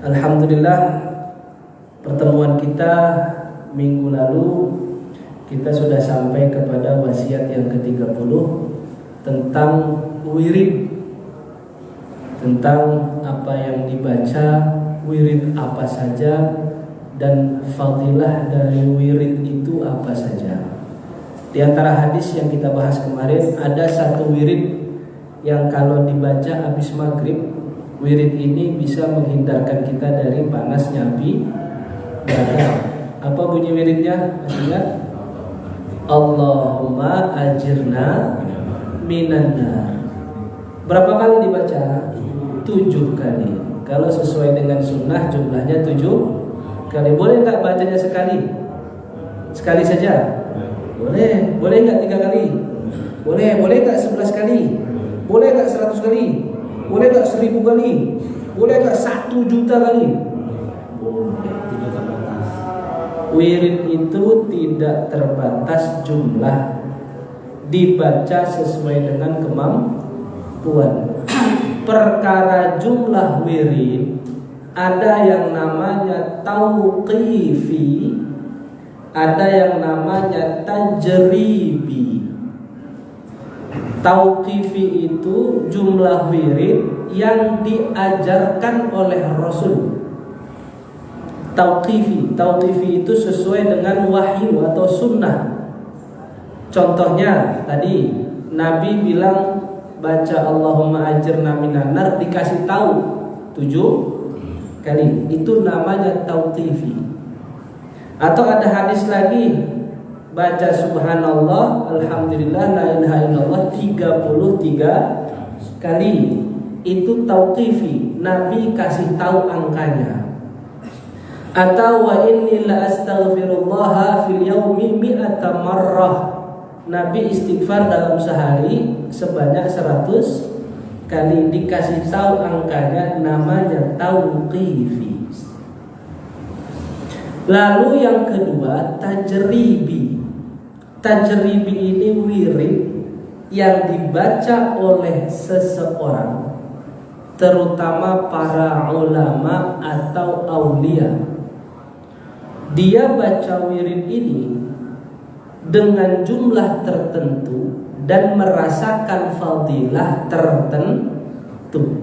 Alhamdulillah, pertemuan kita minggu lalu kita sudah sampai kepada wasiat yang ke-30 tentang wirid, tentang apa yang dibaca, wirid apa saja, dan fadilah dari wirid itu apa saja. Di antara hadis yang kita bahas kemarin, ada satu wirid yang kalau dibaca habis maghrib, wirid ini bisa menghindarkan kita dari panasnya api neraka. Apa bunyi wiridnya? Masih ingat? Allahumma ajirna minan nar. Berapa kali dibaca? 7 kali. Kalau sesuai dengan sunnah jumlahnya 7 kali. Boleh nggak bacanya sekali? Sekali saja? Boleh. Boleh nggak 3 kali? Boleh. Boleh nggak 11 kali? Boleh nggak 100 kali? Boleh nggak 1000 kali? Boleh nggak 1 juta kali? Boleh. Tidak terbatas. Wirid itu tidak terbatas jumlah, dibaca sesuai dengan kemampuan. Perkara jumlah wirid, ada yang namanya tauqifi, ada yang namanya tajribi. Tauqifi itu jumlah wirid yang diajarkan oleh Rasul. Tauqifi itu sesuai dengan wahyu atau sunnah. Contohnya tadi Nabi bilang baca Allahumma ajirna minan nar, dikasih tahu 7 kali. Itu namanya tauqifi. Atau ada hadis lagi, baca subhanallah, alhamdulillah, la ilaha illallah 33 kali. Itu tauqifi, Nabi kasih tahu angkanya. Atau wa inni la astaghfirullah fil yaumi mi'ata marrah, Nabi istighfar dalam sehari sebanyak 100 kali. Dikasih tahu angkanya, namanya tauqifi. Lalu yang kedua, tajribi. Tajribi ini wirid yang dibaca oleh seseorang, terutama para ulama atau aulia. Dia baca wirid ini dengan jumlah tertentu dan merasakan fadilah tertentu.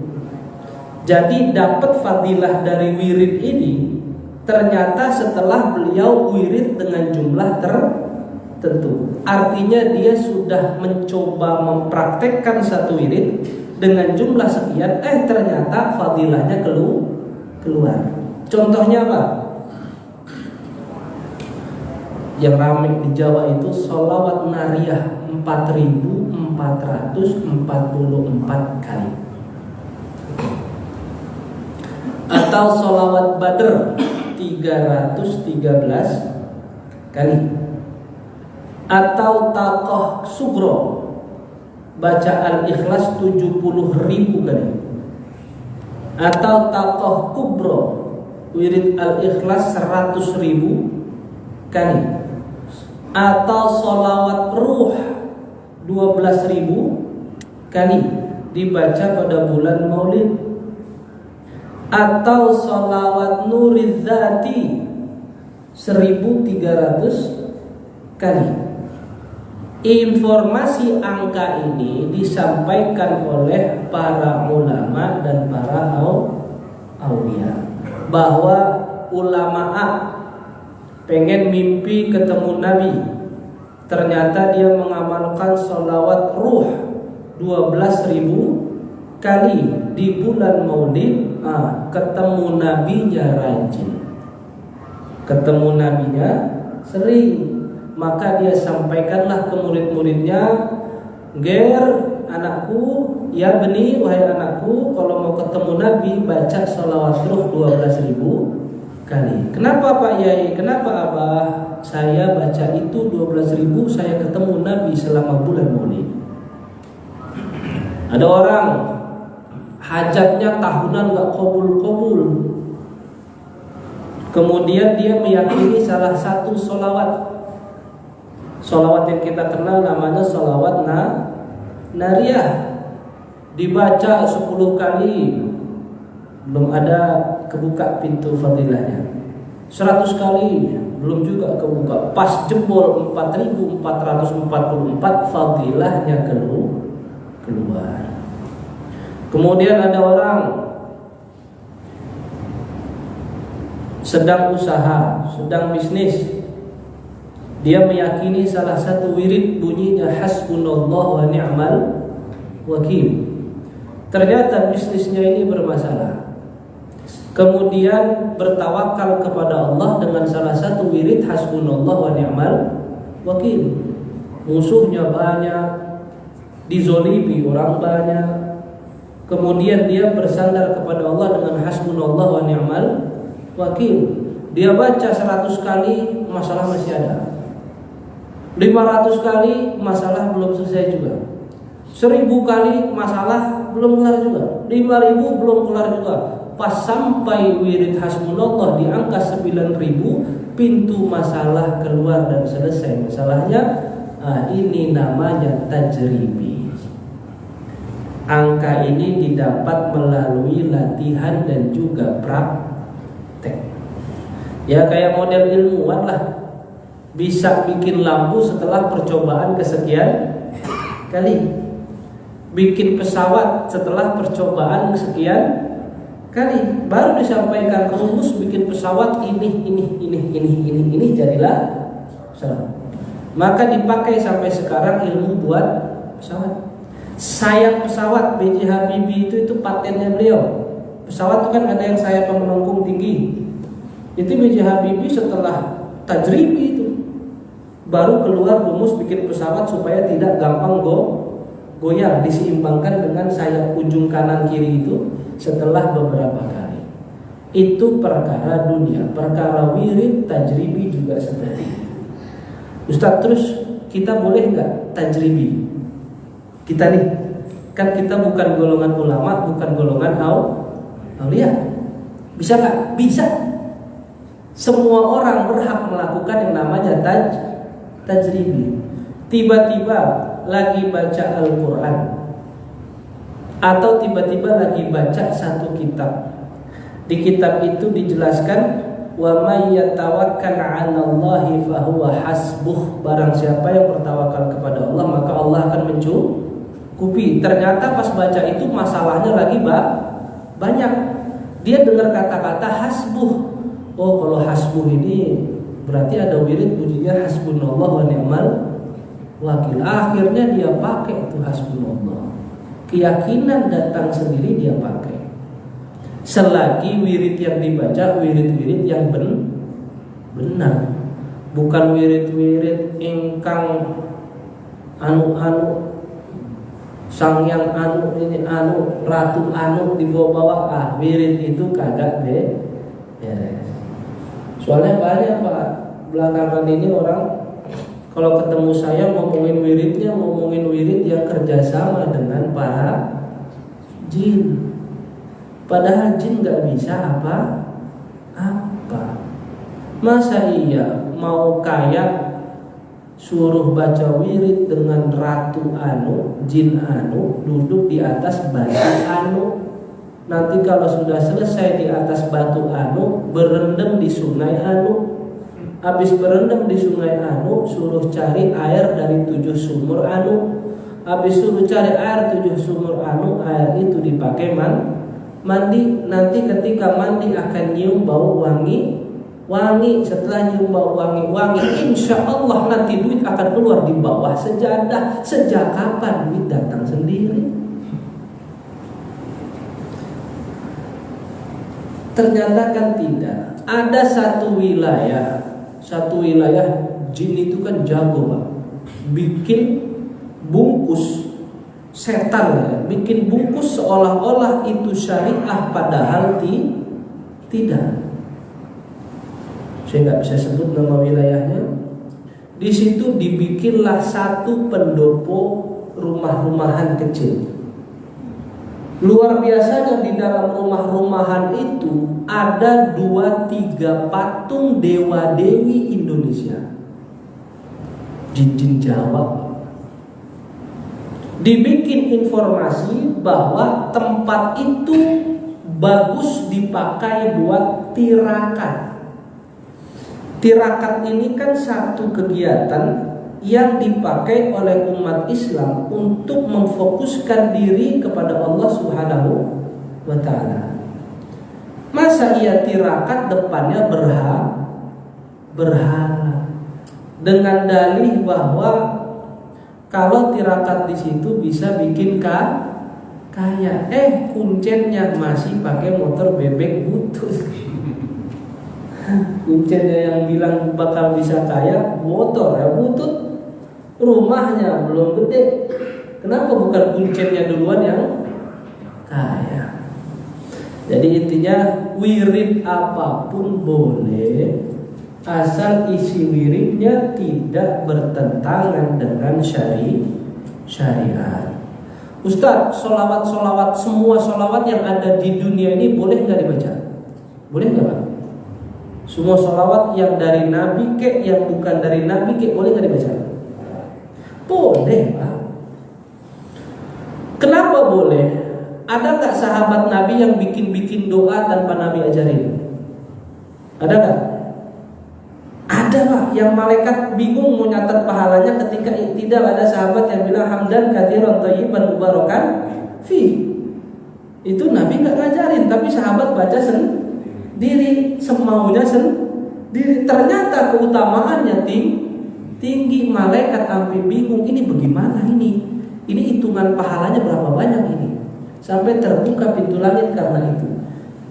Jadi dapat fadilah dari wirid ini ternyata setelah beliau wirid dengan jumlah tertentu. Artinya dia sudah mencoba mempraktekkan satu wirid dengan jumlah sekian, ternyata fadilahnya keluar. Contohnya apa? Yang ramai di Jawa itu sholawat nariyah 4444 kali, atau sholawat badr 313 kali, atau taqah sugro baca al-ikhlas 70.000 kali, atau taqah kubro wirid al-ikhlas 100.000 kali, atau sholawat ruh 12.000 kali dibaca pada bulan Maulid, atau sholawat nuridzati 1.300 kali. Informasi angka ini disampaikan oleh para ulama dan para aulia, bahwa ulama pengen mimpi ketemu Nabi, ternyata dia mengamalkan sholawat ruh 12.000 kali di bulan Maulid. Ketemu Nabinya rajin, ketemu Nabinya sering, maka dia sampaikanlah ke murid-muridnya, "Ger, anakku, ya beni, wahai anakku, kalau mau ketemu Nabi baca sholawat ruh 12.000 kali." Kenapa Pak Yai? Kenapa Abah? Saya baca itu 12.000, saya ketemu Nabi selama bulan Maulid. Ada orang hajatnya tahunan gak kabul-kabul, kemudian dia meyakini salah satu sholawat yang kita kenal namanya sholawat nariyah, dibaca 10 kali, belum ada kebuka pintu fadilahnya. 100 kali belum juga kebuka. Pas jebol 4444 fadilahnya keluar. Kemudian ada orang sedang usaha, sedang bisnis. Dia meyakini salah satu wirid bunyinya hasbunallah wa ni'mal wakil. Ternyata bisnisnya ini bermasalah. Kemudian bertawakal kepada Allah dengan salah satu wirid hasbunallah wa ni'mal wakil. Musuhnya banyak, dizolimi orang banyak. Kemudian dia bersandar kepada Allah dengan hasbunallah wa ni'mal wakil. Dia baca 100 kali, masalah masih ada. 500 kali, masalah belum selesai juga. 1000 kali, masalah belum kelar juga. 5000 belum kelar juga. Pas sampai wirid hasbunallah di angka 9000, pintu masalah keluar dan selesai masalahnya. Ini namanya tajribi. Angka ini didapat melalui latihan dan juga praktek. Ya kayak model ilmuwan lah. Bisa bikin lampu setelah percobaan kesekian kali. Bikin pesawat setelah percobaan sekian kali. Baru disampaikan rumus bikin pesawat ini jadilah pesawat. Maka dipakai sampai sekarang ilmu buat pesawat. Sayap pesawat B.J. Habibie itu patennya beliau. Pesawat itu kan ada yang sayap melengkung tinggi. Itu B.J. Habibie setelah tajribi itu baru keluar rumus bikin pesawat supaya tidak gampang goyang, diseimbangkan dengan sayap ujung kanan kiri itu setelah beberapa kali. Itu perkara dunia, perkara wirid tajribi juga seperti itu. Ustaz, terus kita boleh nggak tajribi? Kita nih, kan kita bukan golongan ulama, bukan golongan aulia. Bisa nggak? Bisa. Semua orang berhak melakukan yang namanya tajribi. Tiba-tiba lagi baca Al-Quran atau tiba-tiba lagi baca satu kitab. Di kitab itu dijelaskan wa may yatawakkal 'alallahi fahuwa hasbuh. Barang siapa yang bertawakal kepada Allah, maka Allah akan mencukupi. Ternyata pas baca itu masalahnya lagi banyak. Dia dengar kata-kata hasbuh. Oh, kalau hasbuh ini berarti ada wirid bunyinya hasbunallah wa ni'mal wakil. Akhirnya dia pakai itu hasbunallah. Keyakinan datang sendiri dia pakai. Selagi wirid yang dibaca wirid-wirid yang benar, bukan wirid-wirid ingkang anu sang yang ini ratu dibawa-bawa. Wirid itu kagak beres. Soalnya banyak Pak, belakangan ini orang kalau ketemu saya ngomongin wirid yang kerjasama dengan para jin. Padahal jin nggak bisa apa. Masa iya mau kaya suruh baca wirid dengan ratu jin duduk di atas batu nanti kalau sudah selesai di atas batu berendam di sungai habis berendam di sungai suruh cari air dari 7 sumur habis suruh cari air 7 sumur air itu dipakai mandi. Nanti ketika mandi akan nyium bau wangi. Setelah nyium bau wangi, insya Allah nanti duit akan keluar di bawah sejadah. Sejak kapan duit datang sendiri? Ternyata kan tidak. Ada satu wilayah jin itu kan jago Pak. Bikin bungkus setan ya. Bikin bungkus seolah-olah itu syariah padahal tidak. Saya nggak bisa sebut nama wilayahnya. Di situ dibikinlah satu pendopo rumah-rumahan kecil. Luar biasanya di dalam rumah-rumahan itu ada 2-3 patung dewa-dewi Indonesia. Jin-jin Jawa. Dibikin informasi bahwa tempat itu bagus dipakai buat tirakat. Tirakat ini kan satu kegiatan yang dipakai oleh umat Islam untuk memfokuskan diri kepada Allah Subhanahu wa ta'ala. Masa ia tirakat depannya berhala dengan dalih bahwa kalau tirakat di situ bisa bikin kaya. Kuncennya masih pakai motor bebek butut. Kuncennya yang bilang bakal bisa kaya motor ya butut, rumahnya belum gede. Kenapa bukan kuncennya duluan yang kaya? Jadi intinya wirid apapun boleh, asal isi wiridnya tidak bertentangan dengan syariat. Ustaz, solawat semua solawat yang ada di dunia ini boleh nggak dibaca? Boleh nggak Pak? Semua solawat yang dari Nabi kek, yang bukan dari Nabi kek, boleh nggak dibaca? Boleh Pak. Kenapa boleh? Ada nggak sahabat Nabi yang bikin doa tanpa Nabi ajarin? Ada nggak? Ada Pak. Yang malaikat bingung mau nyatat pahalanya ketika tidak ada sahabat yang bilang hamdan katsiran thayyiban mubarakan fi. Itu Nabi nggak ngajarin, tapi sahabat baca sendiri semaunya sendiri. Ternyata keutamaannya tinggi, malaikat sampai bingung ini bagaimana ini hitungan pahalanya berapa banyak ini, sampai terbuka pintu langit karena itu.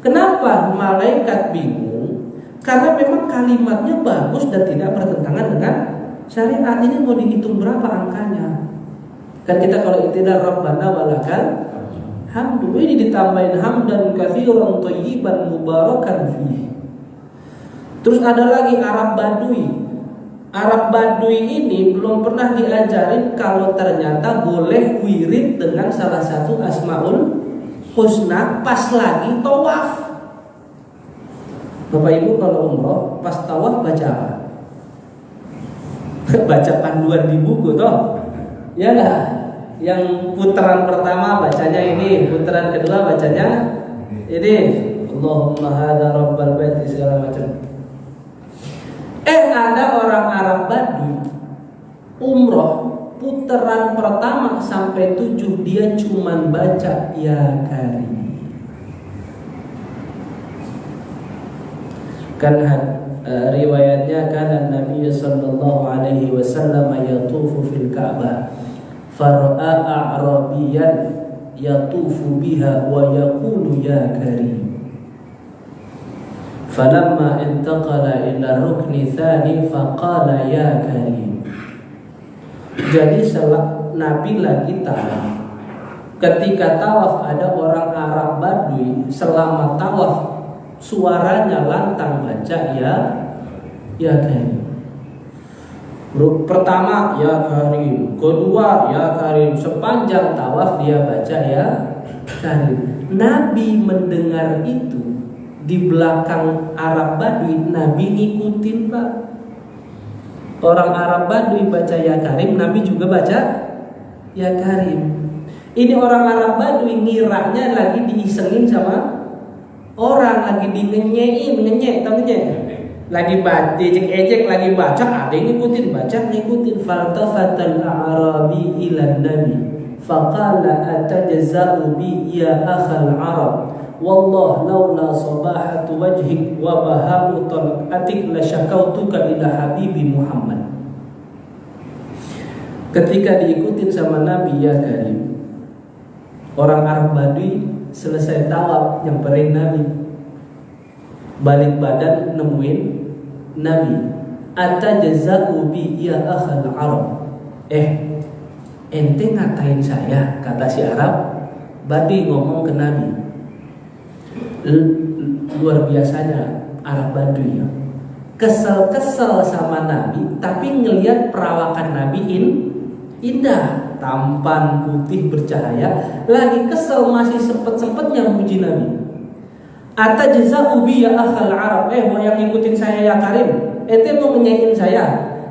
Kenapa malaikat bingung? Karena memang kalimatnya bagus dan tidak bertentangan dengan syariat. Ini mau dihitung berapa angkanya? Kan kita kalau iktidal Rabbana walakal hamdu, ini ditambahin hamdan katsiran thayyiban mubarakan fihi. Terus ada lagi Arab Badui. Arab Badui ini belum pernah diajarin kalau ternyata boleh wirid dengan salah satu Asmaul Husna pas lagi tawaf. Bapak Ibu kalau umroh pas tawaf baca apa? Baca panduan di buku toh? Ya enggak? Yang putaran pertama bacanya ini, putaran kedua bacanya ini. Allahumma hadza rabbal bait segala macam. Ada orang Arab Badui umroh putaran pertama sampai 7 dia cuman baca ya karim. Kan riwayatnya kan Nabi sallallahu alaihi wasallam yatufu fil Ka'bah fara'a a'rabiyan yatufu biha wa yaqulu ya karim. Falamma intaqala ila rukni tsani faqala ya karim. Jadi Nabi lagi tawaf. Ketika tawaf ada orang Arab Badui selama tawaf suaranya lantang baca ya karim. Pertama ya karim, kedua ya karim, sepanjang tawaf dia baca ya karim. Nabi mendengar itu di belakang Arab Badui, Nabi ngikutin Pak. Orang Arab Badui baca ya karim, Nabi juga baca ya karim. Ini orang Arab Badui ngiranya lagi diisengin sama orang, lagi ngenyek, tahu ngenyek? Lagi baca, ejek lagi baca, ada yang ngikutin. Faltafatal Arabi ila Nabi, faqala atajza'u bi ya akhal Arab. Wallah laula sabahatu wajhik wa baha'u talqatik la syakautuka ila habibi Muhammad. Ketika diikutin sama Nabi ya karim, orang Arab Badui selesai tawaf nyamperin Nabi, balik badan nemuin Nabi. Atajza'u bi ya akhal Arab. Ente ngatain saya, kata si Arab Badui ngomong ke Nabi. Luar biasanya Arab Badui ya. Kesel sama Nabi, tapi ngelihat perawakan Nabi indah, tampan, putih, bercahaya. Lagi kesel, masih sempet-sempetnya muji Nabi. Atajza'u bi ya akhal Arab. Mau yang ngikutin saya ya karim, ente mau ngenyain saya.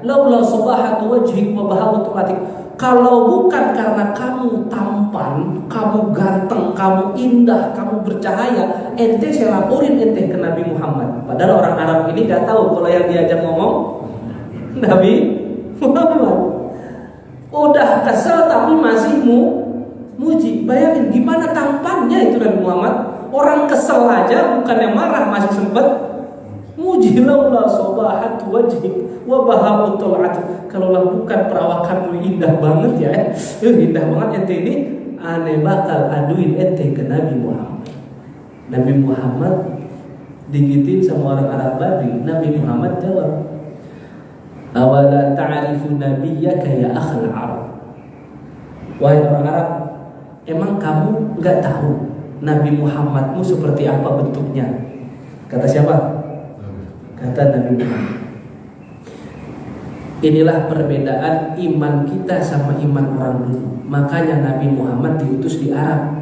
Laula subahatu wajhik wa bahawatu atik. Kalau bukan karena kamu tampan, kamu ganteng, kamu indah, kamu bercahaya, ente saya laporin ente ke Nabi Muhammad. Padahal orang Arab ini gak tahu kalau yang diajak ngomong Nabi Muhammad. Udah kesel tapi masih muji. Bayangin gimana tampannya itu Nabi Muhammad. Orang kesel aja bukan yang marah masih sempet muji. Laula sobahat wajhik wa bahamutul atik. Kalaulah bukan perawakanmu indah banget ya, indah banget ente ini, aneh bakal aduin ente ke Nabi Muhammad. Nabi Muhammad digitin sama orang Arab Badui. Nabi Muhammad jawab, awala ta'rifu nabiyyaka ya akhal Arab. Wahai orang Arab, emang kamu nggak tahu Nabi Muhammadmu seperti apa bentuknya? Kata siapa? Kata Nabi Muhammad. Inilah perbedaan iman kita sama iman orang dulu. Makanya Nabi Muhammad diutus di Arab.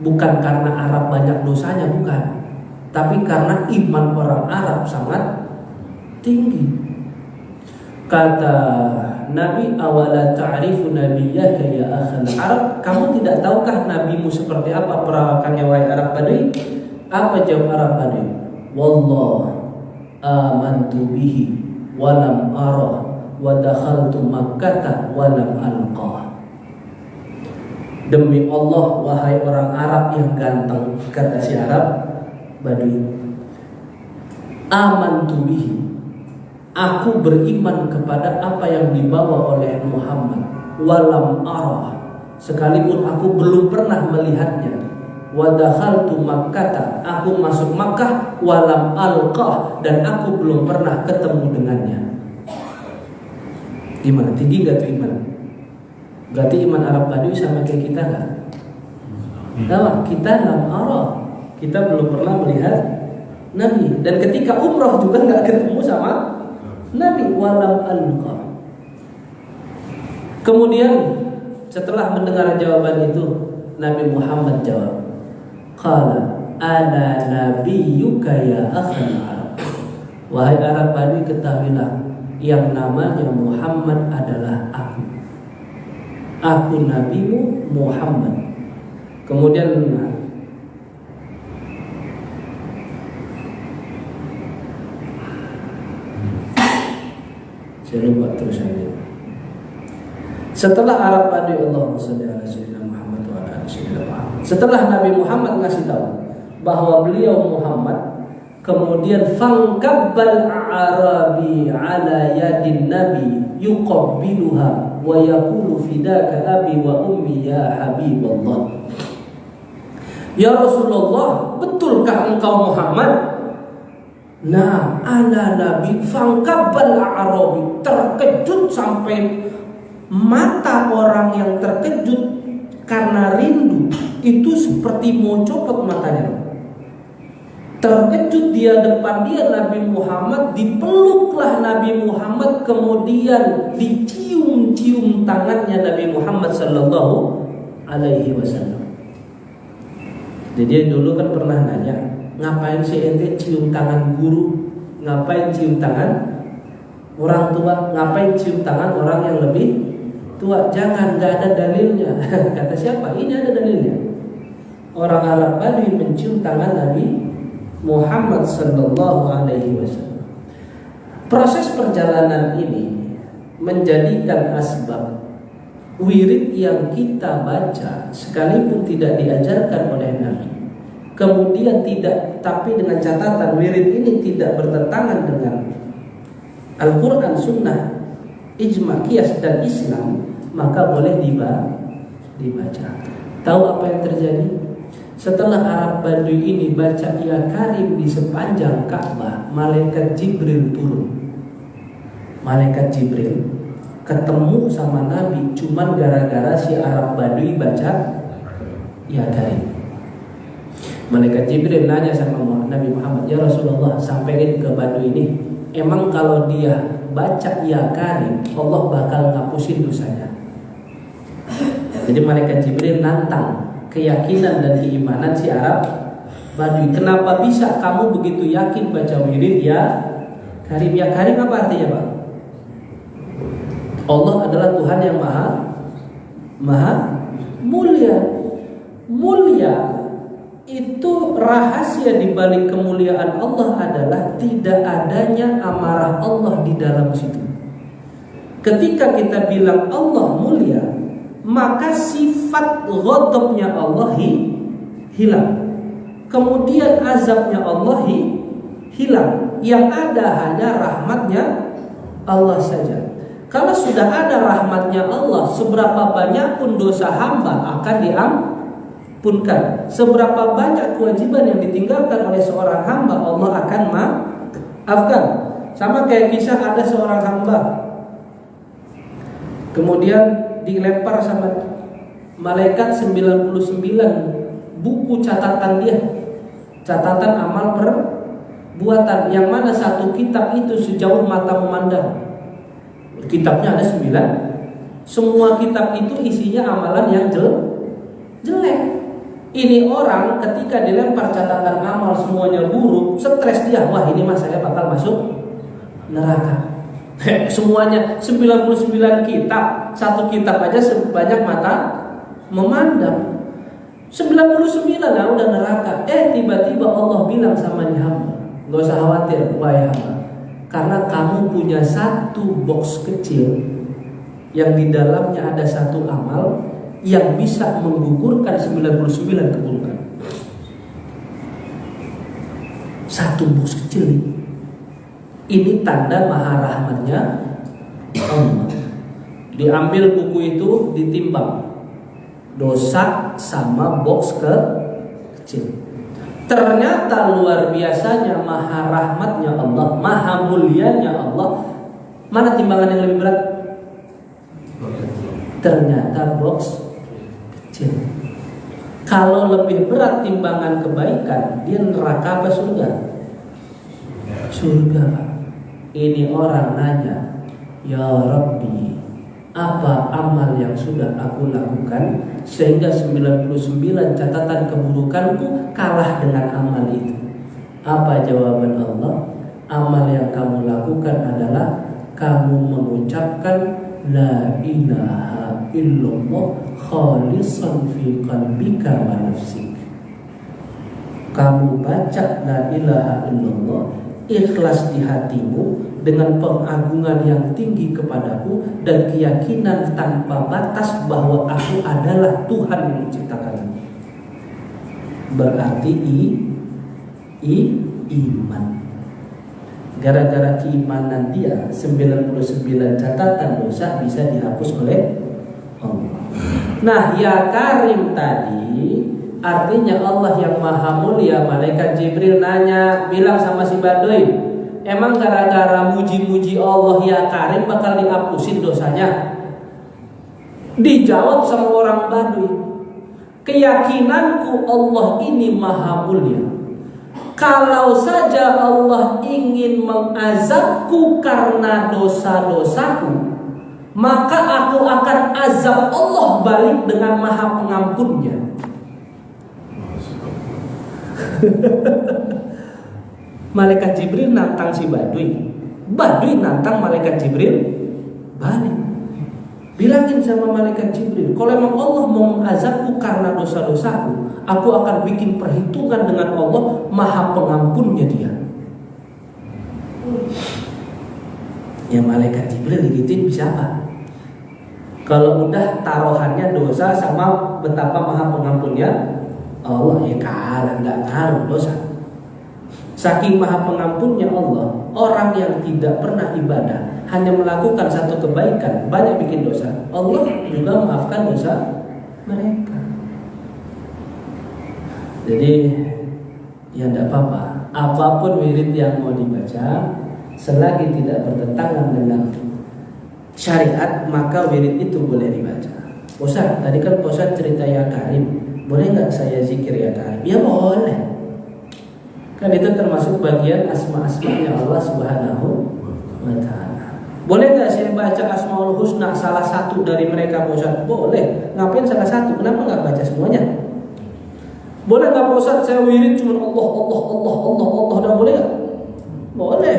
Bukan karena Arab banyak dosanya, bukan. Tapi karena iman orang Arab sangat tinggi. Kata Nabi, awala ta'rifu nabiyyaka ya akhal Arab. Kamu tidak tahukah nabimu seperti apa perawakannya wahai Arab Badui? Apa jawab Arab Badui? Wallah amantu bihi walam arah wa dakhaltu Makkah walam alqah. Demi Allah wahai orang Arab yang ganteng, kata si Arab Badui, amantu bihi, aku beriman kepada apa yang dibawa oleh Muhammad, walam arah, sekalipun aku belum pernah melihatnya, wa dakhaltu Makkah, aku masuk Makkah, walam alqah, dan aku belum pernah ketemu dengannya. Gimana? Tinggi gak tuh iman? Berarti iman Arab Badui sama kayak kita gak? Nah, kita lam arah, kita belum pernah melihat Nabi, dan ketika umrah juga gak ketemu sama Nabi, walam alqa. Kemudian setelah mendengar jawaban itu, Nabi Muhammad jawab, qala ana nabiyyuka ya akhal Arab. Wahai Arab Badui, ketahuilah yang namanya Muhammad adalah aku. Aku nabimu Muhammad. Kemudian saya lupa terus ini. Setelah Arab Badui, Allahumma shalli ala sayyidina Muhammad wa ala ali sayyidina Muhammad. Setelah Nabi Muhammad ngasih tahu bahwa beliau Muhammad, kemudian fangkabbal a'rabi ala yadin nabi yuqabbiluha wa yaqulu fidaka abi wa ummi ya habiballah. Ya Rasulullah, betulkah engkau Muhammad? Nah, ana nabi. Fangkabbal a'rabi, terkejut sampai mata orang yang terkejut karena rindu itu seperti mau copot matanya. Terkejut dia, depan dia Nabi Muhammad, dipeluklah Nabi Muhammad, kemudian dicium-cium tangannya Nabi Muhammad sallallahu alaihi wasallam. Jadi dulu kan pernah nanya, ngapain sih ente cium tangan guru? Ngapain cium tangan orang tua? Ngapain cium tangan orang yang lebih tua? Jangan, gak ada dalilnya. Kata siapa? Ini ada dalilnya. Orang Arab Badui mencium tangan Nabi Muhammad sallallahu alaihi wasallam. Proses perjalanan ini menjadikan asbab wirid yang kita baca sekalipun tidak diajarkan oleh Nabi, kemudian tidak, tapi dengan catatan wirid ini tidak bertentangan dengan Al-Quran, Sunnah, Ijma, Qiyas dan Islam, maka boleh dibaca. Tahu apa yang terjadi? Setelah Arab Badui ini baca ya Karim di sepanjang Ka'bah, malaikat Jibril turun. Malaikat Jibril ketemu sama Nabi cuman gara-gara si Arab Badui baca ya Karim. Malaikat Jibril nanya sama Nabi Muhammad, ya Rasulullah, sampaikan ke Badui ini, emang kalau dia baca ya Karim, Allah bakal ngapusin dosanya. Jadi malaikat Jibril nantang keyakinan dan keimanan si Arab Badui. Kenapa bisa kamu begitu yakin baca wirid ya Karim? Ya Karim apa artinya, Pak? Allah adalah Tuhan yang maha Maha mulia. Mulia itu rahasia di balik kemuliaan Allah adalah tidak adanya amarah Allah di dalam situ. Ketika kita bilang Allah mulia, maka sifat ghadabnya Allah hilang. Kemudian azabnya Allah hilang. Yang ada hanya rahmatnya Allah saja. Kalau sudah ada rahmatnya Allah, seberapa banyak pun dosa hamba akan diampunkan. Seberapa banyak kewajiban yang ditinggalkan oleh seorang hamba, Allah akan maafkan. Sama kayak kisah ada seorang hamba, kemudian dilempar sama malaikat 99 buku catatan dia, catatan amal perbuatan, yang mana satu kitab itu sejauh mata memandang. Kitabnya ada 9. Semua kitab itu isinya amalan yang jelek. Ini orang ketika dilempar catatan amal semuanya buruk, stres dia. Wah, ini mas saya bakal masuk neraka. Semuanya 99 kitab, satu kitab aja sebanyak mata memandang. 99 lah udah neraka. Tiba-tiba Allah bilang sama nih hamba, gak usah khawatir wahai hamba, karena kamu punya satu box kecil yang di dalamnya ada satu amal yang bisa menggugurkan 99 keburukan. Satu box kecil nih. Ini tanda maha rahmatnya Allah. Diambil buku itu, ditimbang dosa sama box kecil. Ternyata luar biasanya maha rahmatnya Allah, maha mulianya Allah. Mana timbangan yang lebih berat? Ternyata box kecil. Kalau lebih berat timbangan kebaikan, dia neraka apa surga? Surga, Pak. Ini orang nanya, ya Rabbi, apa amal yang sudah aku lakukan sehingga 99 catatan keburukanku kalah dengan amal itu? Apa jawaban Allah? Amal yang kamu lakukan adalah kamu mengucapkan la ilaha illallah khalisan fi qalbika wa nafsik. Kamu baca la ilaha illallah ikhlas di hatimu dengan pengagungan yang tinggi kepadaku dan keyakinan tanpa batas bahwa aku adalah Tuhan yang menciptakanmu. Berarti iman. Gara-gara keimanan dia 99 catatan dosa bisa dihapus oleh Allah. Nah, ya Karim tadi artinya Allah yang maha mulia. Malaikat Jibril nanya, bilang sama si Badui, emang gara-gara muji-muji Allah ya Karim bakal dihapusin dosanya? Dijawab sama orang Badui, keyakinanku Allah ini maha mulia. Kalau saja Allah ingin mengazabku karena dosa-dosaku, maka aku akan azab Allah balik dengan maha pengampunnya. Malaikat Jibril nantang si Badui, Badui nantang malaikat Jibril balik. Bilangin sama malaikat Jibril, kalau emang Allah mau mengazabku karena dosa-dosaku, aku akan bikin perhitungan dengan Allah, maha pengampunnya dia. Ya malaikat Jibril digituin bisa apa? Kalau udah taruhannya dosa sama betapa maha pengampunnya Allah, ya kalah, nggak ngaruh dosa. Saking maha pengampunnya Allah, orang yang tidak pernah ibadah, hanya melakukan satu kebaikan, banyak bikin dosa, Allah juga maafkan dosa mereka. Jadi ya tidak apa-apa, apapun wirid yang mau dibaca, selagi tidak bertentangan dengan syariat, maka wirid itu boleh dibaca. Ustaz, tadi kan Ustaz cerita ya Karim, boleh nggak saya zikir ya Karim? Ya boleh. Kan itu termasuk bagian asma-asmanya Allah Subhanahu wa ta'ala. Boleh nggak saya baca Asmaul Husna salah satu dari mereka, Ustaz? Boleh. Ngapain salah satu? Kenapa nggak baca semuanya? Boleh nggak Ustaz saya wirid cuma Allah dan boleh nggak? Boleh.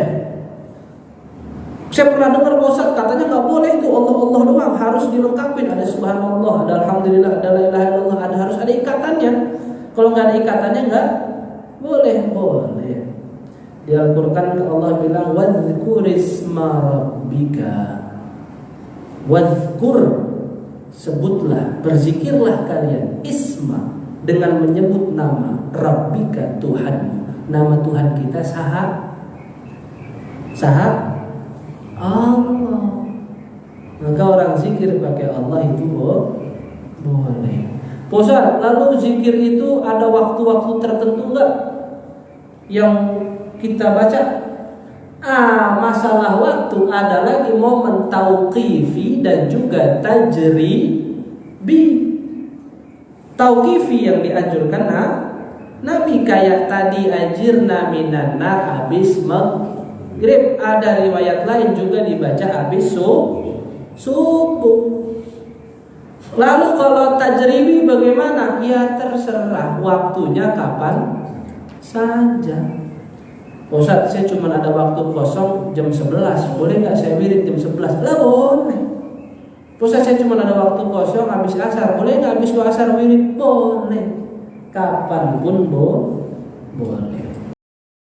Saya pernah dengar Pak Ustaz katanya nggak boleh itu Allah Allah doang, harus dilengkapin, ada subhanallah, ada alhamdulillah, ada la ilaha illallah, harus ada ikatannya. Kalau nggak ada ikatannya nggak boleh. Boleh. Di Al-Qur'an Allah bilang wadhkurisma rabbika. Wadhkur, sebutlah, berzikirlah kalian isma, dengan menyebut nama rabbika, Tuhan. Nama Tuhan kita saha Allah. Maka orang zikir pakai Allah itu boleh. Ustaz, lalu zikir itu ada waktu-waktu tertentu enggak yang kita baca? Masalah waktu ada lagi momen tauqifi dan juga tajribi. Tauqifi yang dianjurkan Nabi kayak tadi ajirna minan nar habis maghrib. Ada riwayat lain juga dibaca habis subuh. Lalu kalau tajribi bagaimana? Ya terserah waktunya kapan saja. Ustaz, saya cuma ada waktu kosong jam 11, boleh nggak saya wirid jam 11? Lah boleh. Ustaz, saya cuma ada waktu kosong habis asar, boleh nggak habis asar wirid? Boleh. Kapanpun boleh.